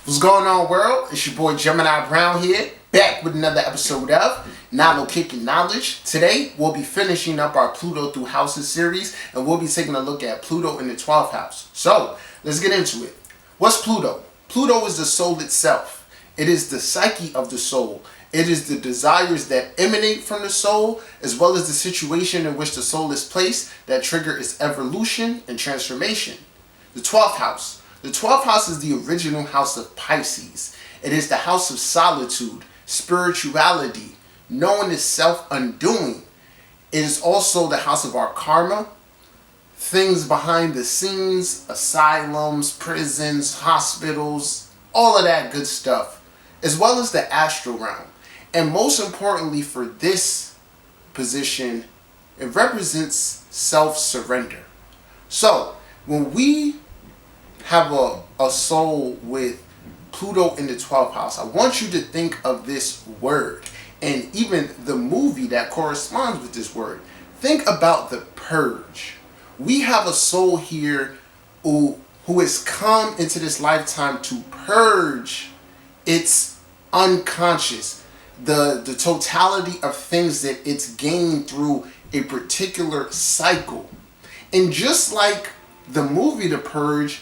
What's going on, world? It's your boy Gemini Brown here, back with another episode of Natal Kicking Knowledge. Today, we'll be finishing up our Pluto through houses series, and we'll be taking a look at Pluto in the 12th house. So, let's get into it. What's Pluto? Pluto is the soul itself. It is the psyche of the soul. It is the desires that emanate from the soul, as well as the situation in which the soul is placed that trigger its evolution and transformation. The 12th house. The 12th house is the original house of Pisces. It is the house of solitude, spirituality, knowing is self-undoing. It is also the house of our karma, things behind the scenes, asylums, prisons, hospitals, all of that good stuff, as well as the astral realm. And most importantly for this position, it represents self-surrender. So, when we have a soul with Pluto in the 12th house, I want you to think of this word and even the movie that corresponds with this word. Think about the Purge. We have a soul here who has come into this lifetime to purge its unconscious, the totality of things that it's gained through a particular cycle. And just like the movie The Purge,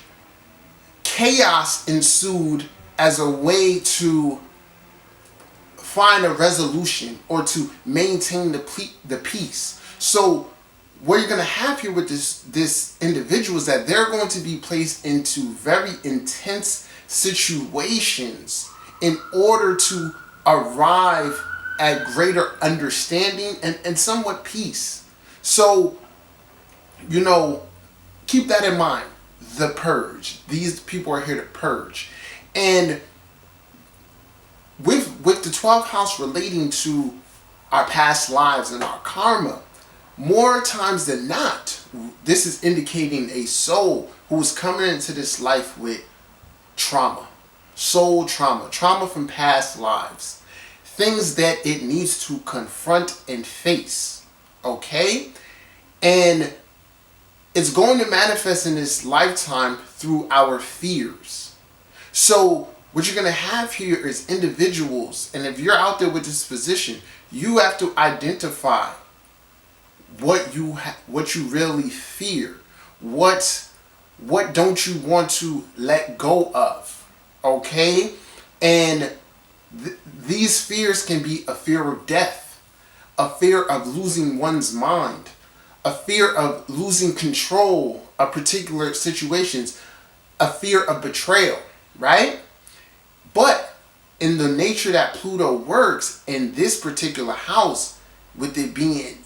chaos ensued as a way to find a resolution or to maintain the peace. So what you're going to have here with this individual is that they're going to be placed into very intense situations in order to arrive at greater understanding and somewhat peace. So, keep that in mind. The Purge. These people are here to purge. And with the 12th house relating to our past lives and our karma, more times than not, this is indicating a soul who is coming into this life with trauma. Soul trauma. Trauma from past lives. Things that it needs to confront and face. Okay? And it's going to manifest in this lifetime through our fears. So what you're going to have here is individuals, and if you're out there with this position, you have to identify what you really fear. What don't you want to let go of? Okay? And these fears can be a fear of death, a fear of losing one's mind, a fear of losing control of particular situations, a fear of betrayal, right? But in the nature that Pluto works in this particular house, with it being,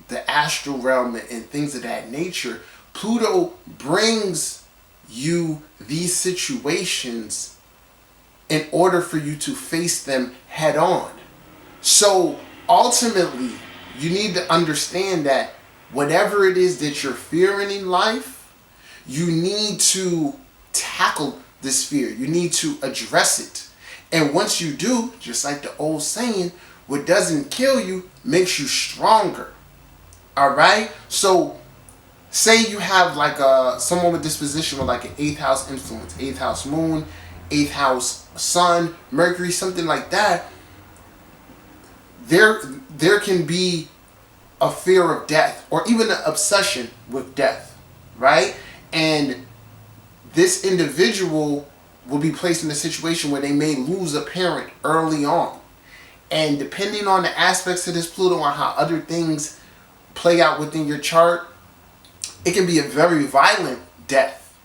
the astral realm and things of that nature, Pluto brings you these situations in order for you to face them head on. So ultimately, you need to understand that whatever it is that you're fearing in life, you need to tackle this fear. You need to address it. And once you do, just like the old saying, what doesn't kill you makes you stronger. All right? So say you have like someone with this position with like an 8th house influence, 8th house moon, 8th house sun, Mercury, something like that. There can be a fear of death or even an obsession with death, right? And this individual will be placed in a situation where they may lose a parent early on. And depending on the aspects of this Pluto and how other things play out within your chart, it can be a very violent death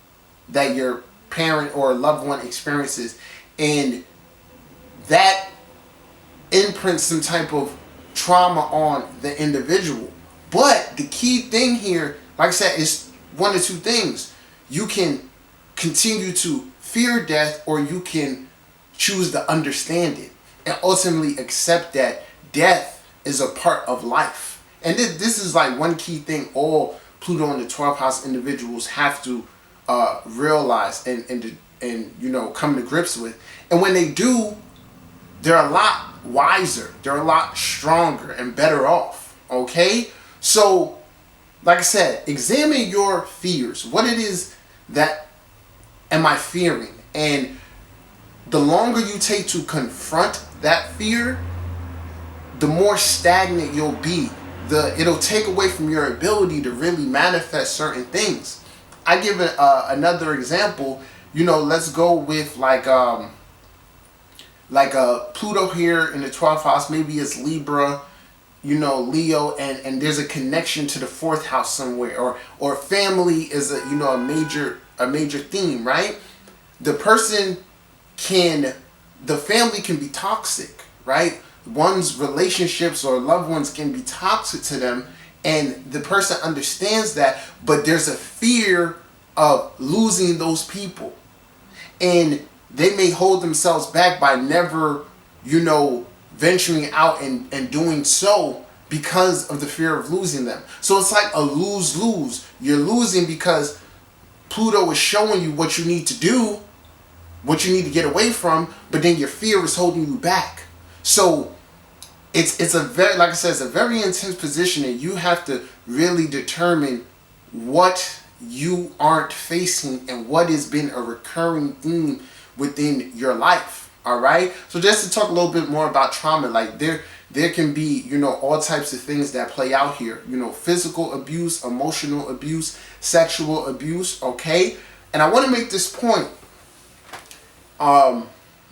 that your parent or loved one experiences. And that imprints some type of trauma on the individual. But the key thing here, like I said, is one of two things. You can continue to fear death, or you can choose to understand it and ultimately accept that death is a part of life. And this is like one key thing all Pluto in the 12th house individuals have to realize and come to grips with. And when they do, they're a lot wiser, they're a lot stronger and better off. Okay? So, like I said, examine your fears. What it is that am I fearing? And the longer you take to confront that fear, the more stagnant you'll be. It'll take away from your ability to really manifest certain things. I give another example. Let's go with Pluto here in the 12th house. Maybe it's Libra, Leo, and there's a connection to the 4th house somewhere, or family is a major theme, right? The family can be toxic, right? One's relationships or loved ones can be toxic to them, and the person understands that, but there's a fear of losing those people, and they may hold themselves back by never, venturing out and doing so because of the fear of losing them. So it's like a lose-lose. You're losing because Pluto is showing you what you need to do, what you need to get away from, but then your fear is holding you back. So it's a very, like I said, it's a very intense position, and you have to really determine what you aren't facing and what has been a recurring theme within your life. All right. So just to talk a little bit more about trauma, like there can be, all types of things that play out here. Physical abuse, emotional abuse, sexual abuse. Okay. And I want to make this point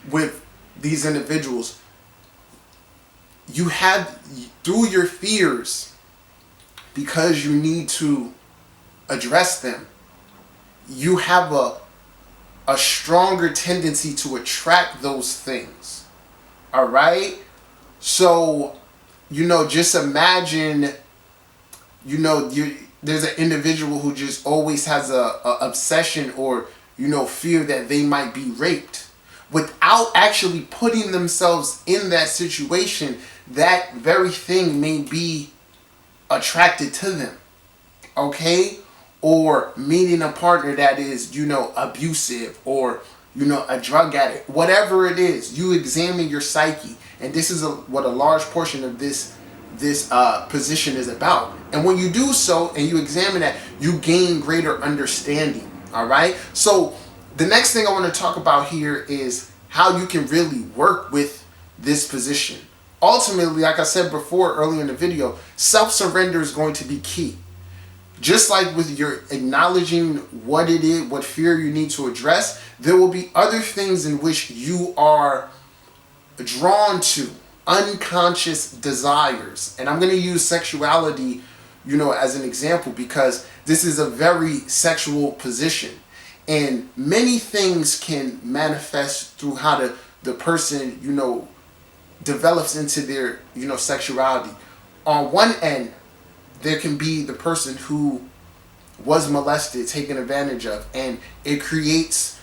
with these individuals. You have, through your fears, because you need to address them, you have a stronger tendency to attract those things. All right? So, just imagine, there's an individual who just always has a obsession or, fear that they might be raped. Without actually putting themselves in that situation, that very thing may be attracted to them. Okay? Or meeting a partner that is, abusive, or, a drug addict. Whatever it is, you examine your psyche. And this is what a large portion of this position is about. And when you do so and you examine that, you gain greater understanding. All right? So the next thing I want to talk about here is how you can really work with this position. Ultimately, like I said before earlier in the video, self-surrender is going to be key. Just like with your acknowledging what it is, what fear you need to address, there will be other things in which you are drawn to, unconscious desires. And I'm going to use sexuality, as an example, because this is a very sexual position. And many things can manifest through how the person, develops into their, sexuality. On one end, there can be the person who was molested, taken advantage of, and it creates,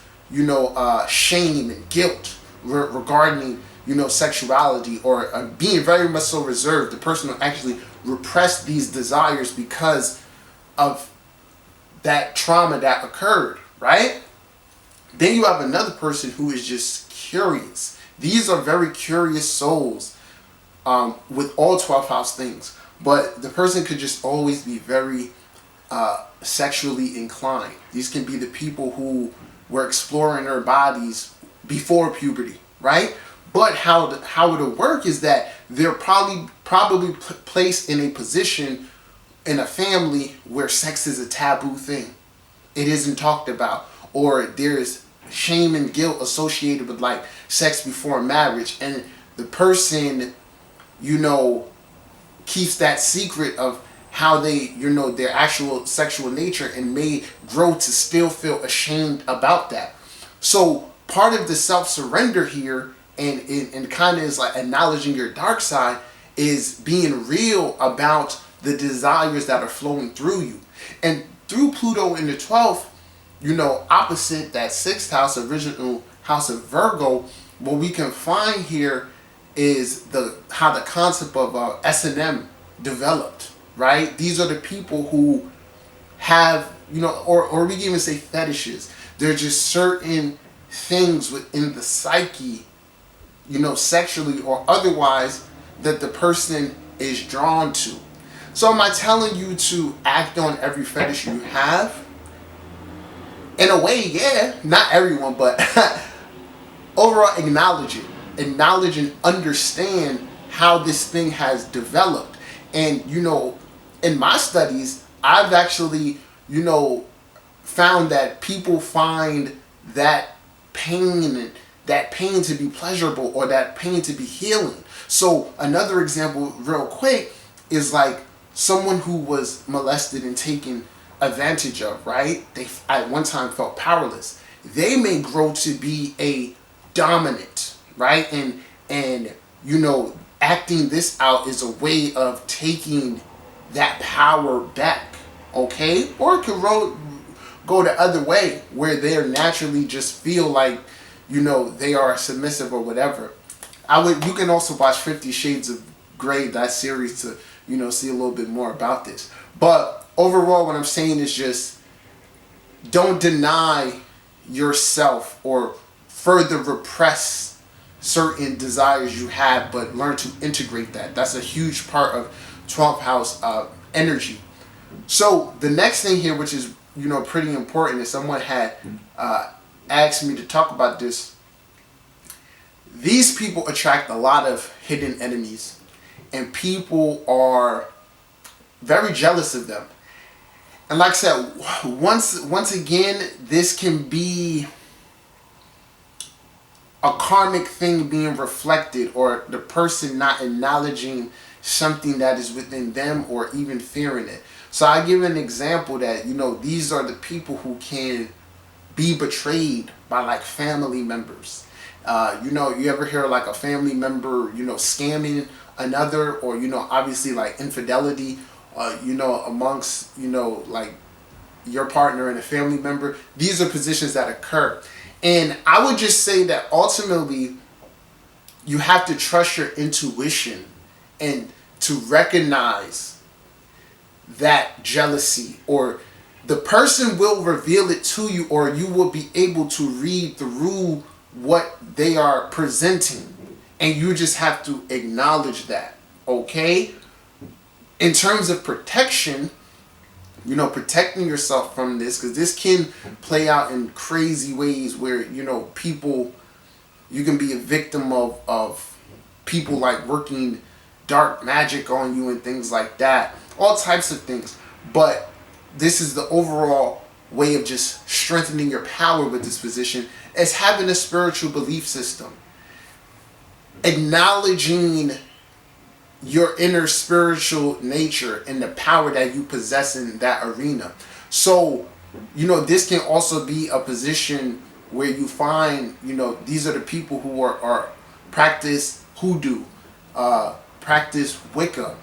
shame and guilt regarding, sexuality, or being very much so reserved. The person will actually repress these desires because of that trauma that occurred, right? Then you have another person who is just curious. These are very curious souls with all 12 house things. But the person could just always be very sexually inclined. These can be the people who were exploring their bodies before puberty, right? But how it'll work is that they're probably placed in a position in a family where sex is a taboo thing. It isn't talked about, or there's shame and guilt associated with like sex before marriage, and the person, keeps that secret of how they, their actual sexual nature, and may grow to still feel ashamed about that. So part of the self-surrender here, and kind of is like acknowledging your dark side, is being real about the desires that are flowing through you. And through Pluto in the 12th, opposite that 6th house, original house of Virgo, what we can find here is how the concept of S&M developed, right? These are the people who have, or we can even say fetishes. They're just certain things within the psyche, sexually or otherwise, that the person is drawn to. So am I telling you to act on every fetish you have? In a way, yeah. Not everyone, but overall acknowledge and understand how this thing has developed. And in my studies, I've actually found that people find that pain to be pleasurable, or that pain to be healing. So another example real quick is like someone who was molested and taken advantage of, right? They at one time felt powerless. They may grow to be a dominant, right? And acting this out is a way of taking that power back, okay? Or it could go the other way, where they're naturally just feel like they are submissive or whatever. You can also watch 50 Shades of Grey, that series, to see a little bit more about this. But overall, what I'm saying is just don't deny yourself or further repress certain desires you have, but learn to integrate that. That's a huge part of 12th house energy. So the next thing here, which is pretty important, is someone had asked me to talk about this. These people attract a lot of hidden enemies, and people are very jealous of them. And like I said, once again, this can be a karmic thing being reflected, or the person not acknowledging something that is within them, or even fearing it. So I give an example that these are the people who can be betrayed by like family members. You ever hear like a family member scamming another, or obviously like infidelity amongst like your partner and a family member. These are positions that occur. And I would just say that ultimately you have to trust your intuition and to recognize that jealousy, or the person will reveal it to you, or you will be able to read through what they are presenting, and you just have to acknowledge that, okay? In terms of protection, protecting yourself from this, because this can play out in crazy ways where people, you can be a victim of people like working dark magic on you and things like that, all types of things. But this is the overall way of just strengthening your power with this position, is having a spiritual belief system, acknowledging your inner spiritual nature and the power that you possess in that arena. So this can also be a position where you find these are the people who are practice hoodoo, practice Wicca,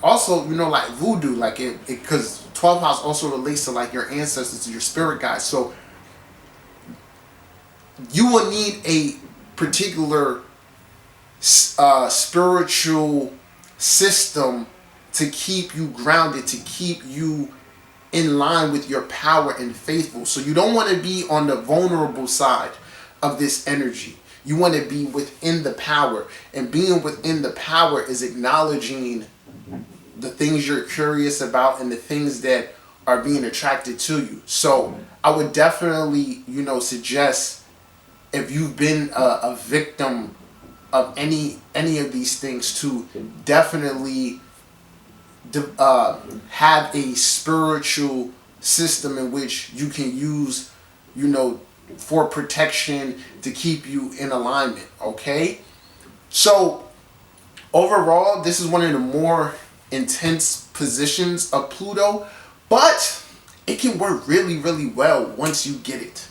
also like voodoo, like it, because 12th house also relates to like your ancestors, your spirit guides. So you will need a particular spiritual system to keep you grounded, to keep you in line with your power and faithful. So you don't want to be on the vulnerable side of this energy. You want to be within the power, and being within the power is acknowledging the things you're curious about and the things that are being attracted to you. So I would definitely suggest, if you've been a victim of any of these things, to definitely have a spiritual system in which you can use for protection, to keep you in alignment, okay? So overall, this is one of the more intense positions of Pluto, but it can work really, really well once you get it.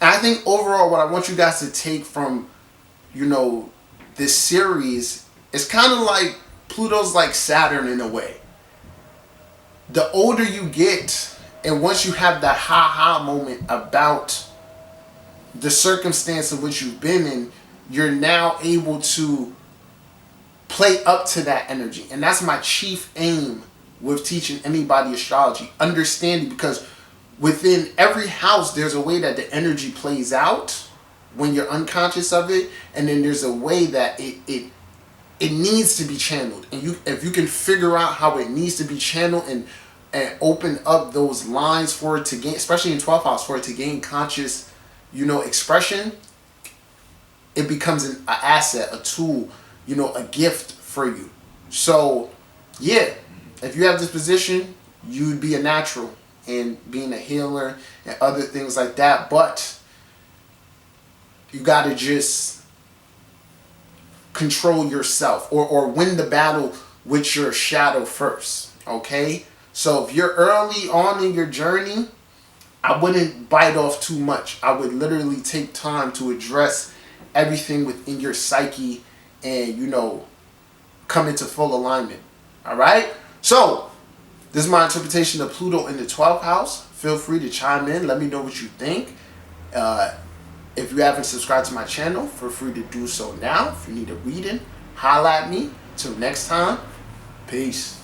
And I think overall, what I want you guys to take from this series is kind of like Pluto's like Saturn in a way. The older you get, and once you have that ha-ha moment about the circumstance in which you've been in, you're now able to play up to that energy. And that's my chief aim with teaching anybody astrology. Understanding, because within every house there's a way that the energy plays out when you're unconscious of it, and then there's a way that it needs to be channeled. And if you can figure out how it needs to be channeled and open up those lines for it to gain, especially in 12th house, for it to gain conscious expression, it becomes an asset, a tool, you know, a gift for you. So, yeah, if you have this position, you'd be a natural in being a healer and other things like that. But you got to just control yourself, or win the battle with your shadow first, okay? So if you're early on in your journey, I wouldn't bite off too much. I would literally take time to address everything within your psyche and, you know, come into full alignment. All right? So, this is my interpretation of Pluto in the 12th house. Feel free to chime in. Let me know what you think. If you haven't subscribed to my channel, feel free to do so now. If you need a reading, holla at me. Till next time, peace.